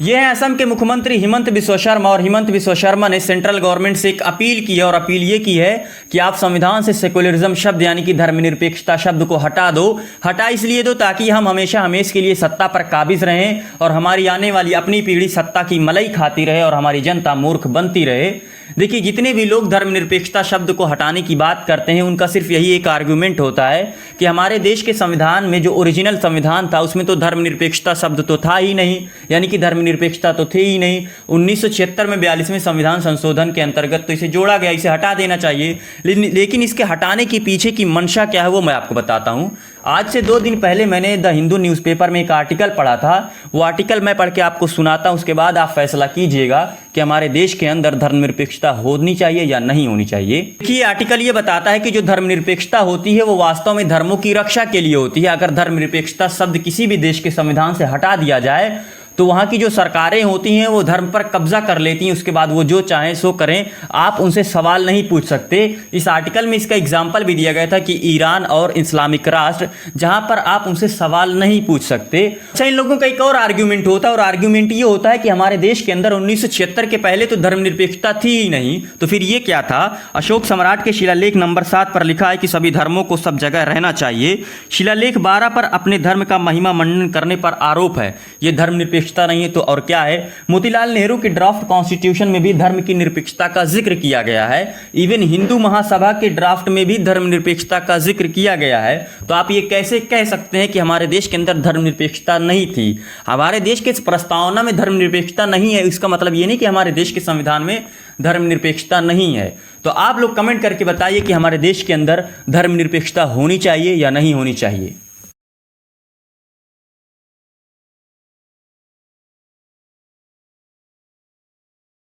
ये है असम के मुख्यमंत्री हिमंत बिस्वा शर्मा। और हिमंत बिस्वा शर्मा ने सेंट्रल गवर्नमेंट से एक अपील की है, और अपील ये की है कि आप संविधान से सेकुलरिज्म शब्द यानी कि धर्मनिरपेक्षता शब्द को हटा दो। हटा इसलिए दो ताकि हम हमेशा हमेशा के लिए सत्ता पर काबिज रहें और हमारी आने वाली अपनी पीढ़ी सत्ता की मलाई खाती रहे और हमारी जनता मूर्ख बनती रहे। देखिए, जितने भी लोग धर्मनिरपेक्षता शब्द को हटाने की बात करते हैं उनका सिर्फ यही एक आर्गुमेंट होता है कि हमारे देश के संविधान में जो ओरिजिनल संविधान था उसमें तो धर्मनिरपेक्षता शब्द तो था ही नहीं, यानी कि धर्मनिरपेक्षता तो थी ही नहीं। 1976 में 42वें संविधान संशोधन के अंतर्गत तो इसे जोड़ा गया, इसे हटा देना चाहिए। लेकिन इसके हटाने के पीछे की मंशा क्या है वो मैं आपको बताता हूँ। आज से 2 दिन पहले मैंने द हिंदू न्यूज़पेपर में एक आर्टिकल पढ़ा था। वो आर्टिकल मैं पढ़ के आपको सुनाता हूँ, उसके बाद आप फैसला कीजिएगा कि हमारे देश के अंदर धर्मनिरपेक्षता होनी चाहिए या नहीं होनी चाहिए। देखिए, आर्टिकल ये बताता है कि जो धर्मनिरपेक्षता होती है वो वास्तव में धर्मों की रक्षा के लिए होती है। अगर धर्मनिरपेक्षता शब्द किसी भी देश के संविधान से हटा दिया जाए तो वहाँ की जो सरकारें होती हैं वो धर्म पर कब्जा कर लेती हैं, उसके बाद वो जो चाहें सो करें, आप उनसे सवाल नहीं पूछ सकते। इस आर्टिकल में इसका एग्जाम्पल भी दिया गया था कि ईरान और इस्लामिक राष्ट्र जहाँ पर आप उनसे सवाल नहीं पूछ सकते। अच्छा, इन लोगों का एक और आर्ग्यूमेंट होता है, और आर्ग्यूमेंट ये होता है कि हमारे देश के अंदर 1976 के पहले तो धर्मनिरपेक्षता थी ही नहीं, तो फिर ये क्या था। अशोक सम्राट के शिलालेख नंबर 7 पर लिखा है कि सभी धर्मों को सब जगह रहना चाहिए। शिलालेख 12 पर अपने धर्म का महिमा मंडन करने पर आरोप है, ये धर्मनिरपेक्षता नहीं है तो और क्या है। मोतीलाल नेहरू के ड्राफ्ट कॉन्स्टिट्यूशन में भी धर्म की निरपेक्षता का जिक्र किया गया है। इवन हिंदू महासभा के ड्राफ्ट में भी धर्मनिरपेक्षता का जिक्र किया गया है। तो आप ये कैसे कह सकते हैं कि हमारे देश के अंदर धर्मनिरपेक्षता नहीं थी। हमारे देश के प्रस्तावना में धर्मनिरपेक्षता नहीं है, इसका मतलब ये नहीं कि हमारे देश के संविधान में धर्मनिरपेक्षता नहीं है। तो आप लोग कमेंट करके बताइए कि हमारे देश के अंदर धर्मनिरपेक्षता होनी चाहिए या नहीं होनी चाहिए।